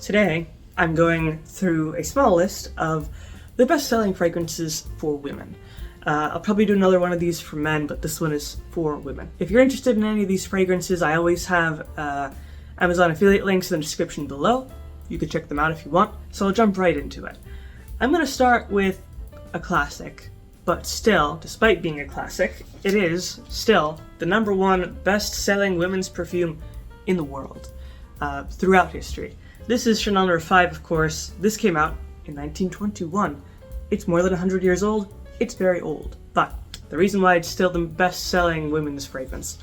Today, I'm going through a small list of the best-selling fragrances for women. I'll probably do another one of these for men, but this one is for women. If you're interested in any of these fragrances, I always have Amazon affiliate links in the description below. You can check them out if you want, so I'll jump right into it. I'm going to start with a classic, but still, despite being a classic, it is still the #1 best-selling women's perfume in the world throughout history. This is Chanel No. 5, of course. This came out in 1921. It's more than 100 years old. It's very old. But the reason why it's still the best-selling women's fragrance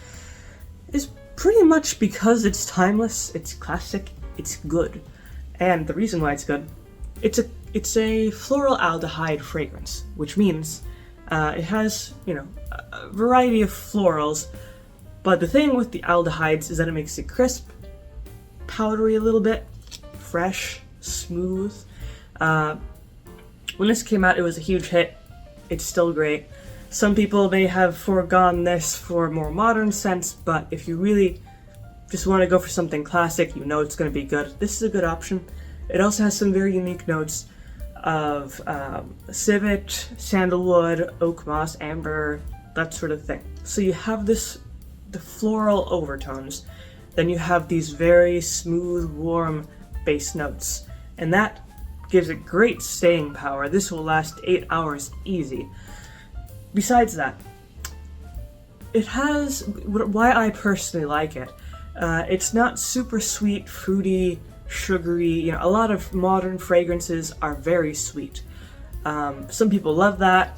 is pretty much because it's timeless, it's classic, it's good. And the reason why it's good, it's a floral aldehyde fragrance, which means it has, a variety of florals, but the thing with the aldehydes is that it makes it crisp, powdery a little bit, fresh, smooth. When this came out, it was a huge hit. It's still great. Some people may have foregone this for a more modern sense, but if you really just want to go for something classic, you know it's going to be good, this is a good option. It also has some very unique notes of civet, sandalwood, oak moss, amber, that sort of thing. So you have the floral overtones, then you have these very smooth, warm base notes, and that gives it great staying power. This will last 8 hours easy. Besides that, it has, why I personally like it, it's not super sweet, fruity, sugary. A lot of modern fragrances are very sweet. Some people love that,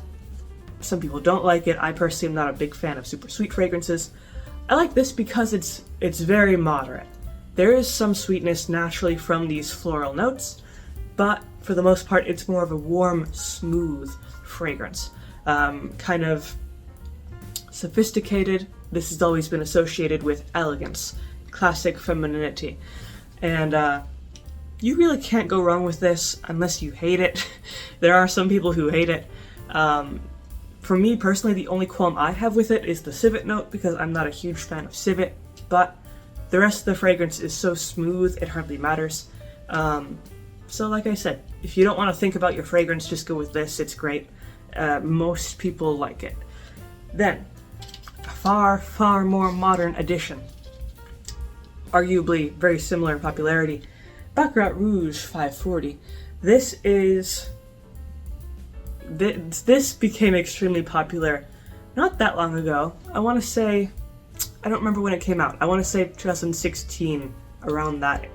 some people don't like it. I personally am not a big fan of super sweet fragrances. I like this because it's very moderate. There is some sweetness naturally from these floral notes, but for the most part it's more of a warm, smooth fragrance. Kind of sophisticated. This has always been associated with elegance, classic femininity, and you really can't go wrong with this unless you hate it. There are some people who hate it. For me personally, the only qualm I have with it is the civet note, because I'm not a huge fan of civet, but the rest of the fragrance is so smooth it hardly matters. So like I said, if you don't want to think about your fragrance, just go with this. It's great. Most people like it. Then, a far, far more modern edition, arguably very similar in popularity, Baccarat Rouge 540. This became extremely popular not that long ago. I want to say, I don't remember when it came out. I want to say 2016, around that,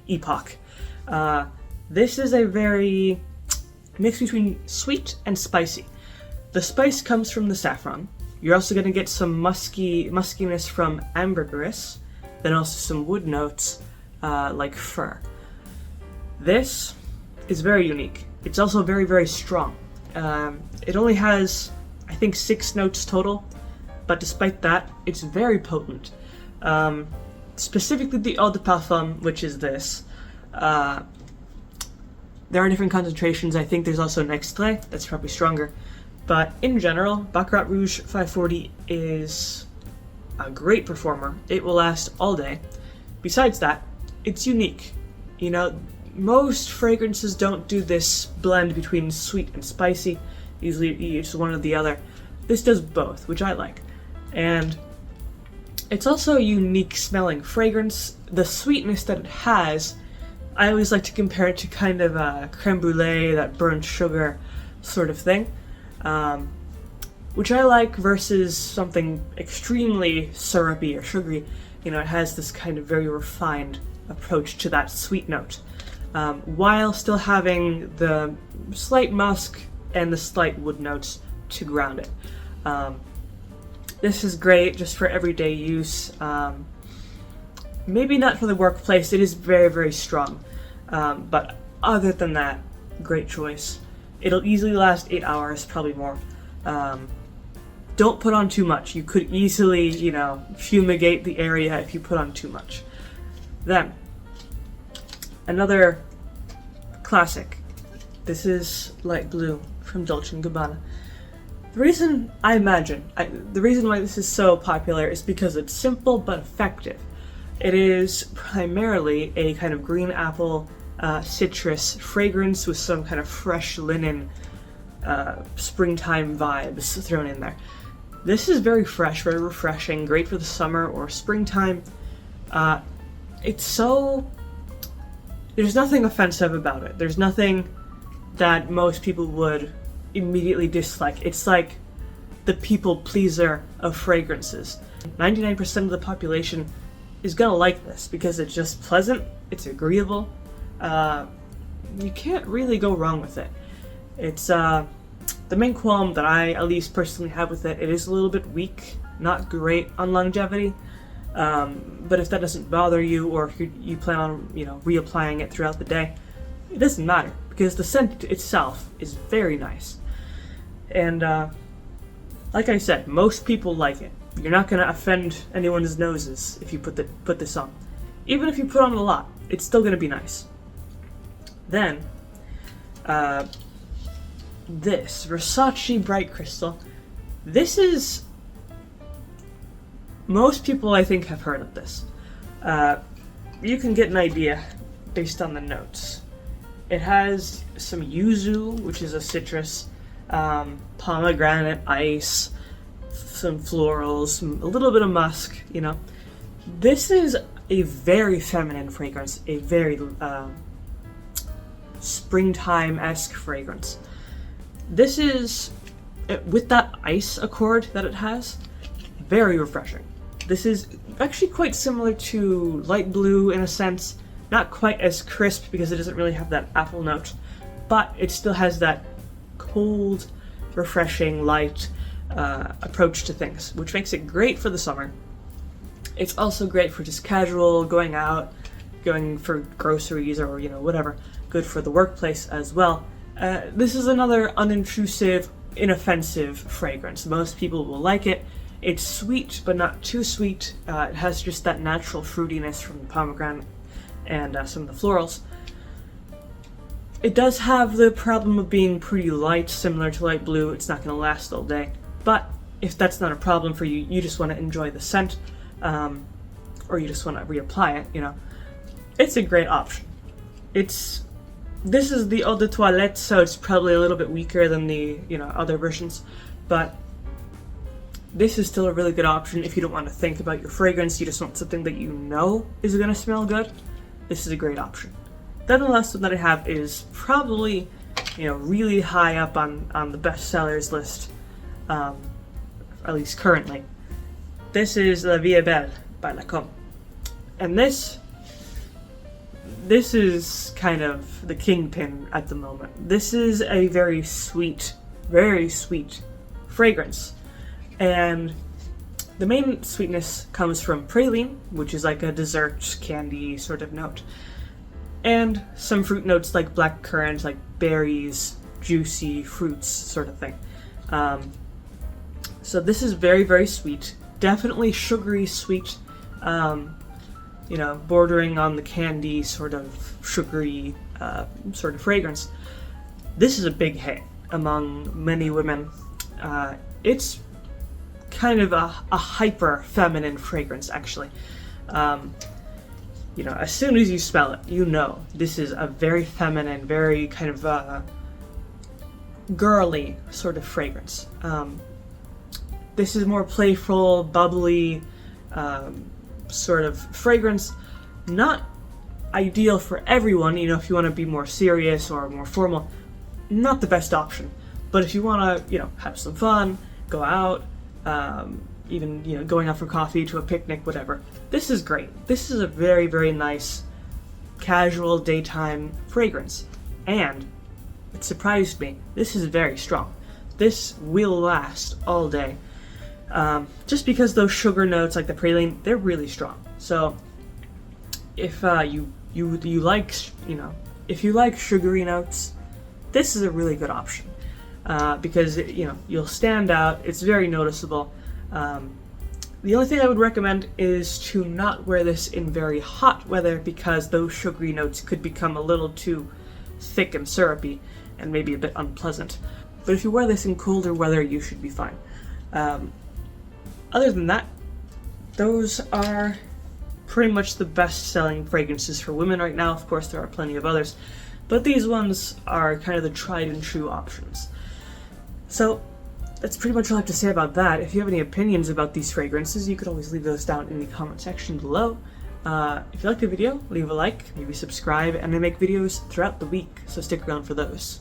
epoch. This is a very mix between sweet and spicy. The spice comes from the saffron. You're also going to get some muskiness from ambergris, then also some wood notes like fir. This is very unique. It's also very, very strong. It only has, I think, 6 notes total, but despite that, it's very potent. Specifically the eau de parfum, which is this. There are different concentrations. I think there's also an extrait that's probably stronger. But in general, Baccarat Rouge 540 is a great performer. It will last all day. Besides that, it's unique. Most fragrances don't do this blend between sweet and spicy. Usually it's one or the other. This does both, which I like. And it's also a unique smelling fragrance. The sweetness that it has, I always like to compare it to kind of a creme brulee, that burnt sugar sort of thing, which I like, versus something extremely syrupy or sugary. It has this kind of very refined approach to that sweet note, while still having the slight musk and the slight wood notes to ground it. This is great just for everyday use. Maybe not for the workplace. It is very, very strong. But other than that, great choice. It'll easily last 8 hours, probably more. Don't put on too much. You could easily, fumigate the area if you put on too much. Then, another classic. This is Light Blue from Dolce & Gabbana. The reason why this is so popular is because it's simple but effective. It is primarily a kind of green apple citrus fragrance with some kind of fresh linen springtime vibes thrown in there. This is very fresh, very refreshing, great for the summer or springtime. There's nothing offensive about it. There's nothing that most people would immediately dislike. It's like the people pleaser of fragrances. 99% of the population is gonna like this because it's just pleasant, it's agreeable. You can't really go wrong with it. It's the main qualm that I at least personally have with it. It is a little bit weak, not great on longevity. But if that doesn't bother you, or if you plan on reapplying it throughout the day, it doesn't matter because the scent itself is very nice. And like I said, most people like it. You're not gonna offend anyone's noses if you put this on. Even if you put on a lot, it's still gonna be nice. Then, this Versace Bright Crystal. This is... Most people, I think, have heard of this. You can get an idea based on the notes. It has some yuzu, which is a citrus, pomegranate, ice, some florals, a little bit of musk, This is a very feminine fragrance, a very springtime-esque fragrance. This is, with that ice accord that it has, very refreshing. This is actually quite similar to light blue in a sense, not quite as crisp because it doesn't really have that apple note, but it still has that cold, refreshing, light approach to things, which makes it great for the summer. It's also great for just casual, going out, going for groceries or whatever, good for the workplace as well. This is another unintrusive, inoffensive fragrance. Most people will like it. It's sweet, but not too sweet. It has just that natural fruitiness from the pomegranate and some of the florals. It does have the problem of being pretty light, similar to light blue. It's not going to last all day. But if that's not a problem for you, you just want to enjoy the scent, or you just want to reapply it, it's a great option. This is the eau de toilette, so it's probably a little bit weaker than the other versions, but this is still a really good option if you don't want to think about your fragrance. You just want something that is going to smell good. This is a great option. Then the last one that I have is probably really high up on the bestsellers list, at least currently. This is La Vie est Belle by Lancôme, and this is kind of the kingpin at the moment. This is a very sweet fragrance, and the main sweetness comes from praline, which is like a dessert candy sort of note, and some fruit notes like black currant, like berries, juicy fruits sort of thing. So this is very sweet, definitely sugary sweet, bordering on the candy sort of sugary sort of fragrance. This is a big hit among many women. It's kind of a hyper feminine fragrance, actually. As soon as you smell it, this is a very feminine, very kind of girly sort of fragrance. This is more playful, bubbly sort of fragrance. Not ideal for everyone, if you want to be more serious or more formal, not the best option. But if you want to, have some fun, go out, even, going out for coffee, to a picnic, whatever, this is great. This is a very nice, casual daytime fragrance. And it surprised me. This is very strong. This will last all day. Just because those sugar notes, like the praline, they're really strong. So if you like, if you like sugary notes, this is a really good option, because you'll stand out. It's very noticeable. The only thing I would recommend is to not wear this in very hot weather, because those sugary notes could become a little too thick and syrupy and maybe a bit unpleasant. But if you wear this in colder weather, you should be fine. Other than that, those are pretty much the best-selling fragrances for women right now. Of course, there are plenty of others, but these ones are kind of the tried and true options. So that's pretty much all I have to say about that. If you have any opinions about these fragrances, you could always leave those down in the comment section below. If you liked the video, leave a like, maybe subscribe, and I make videos throughout the week, so stick around for those.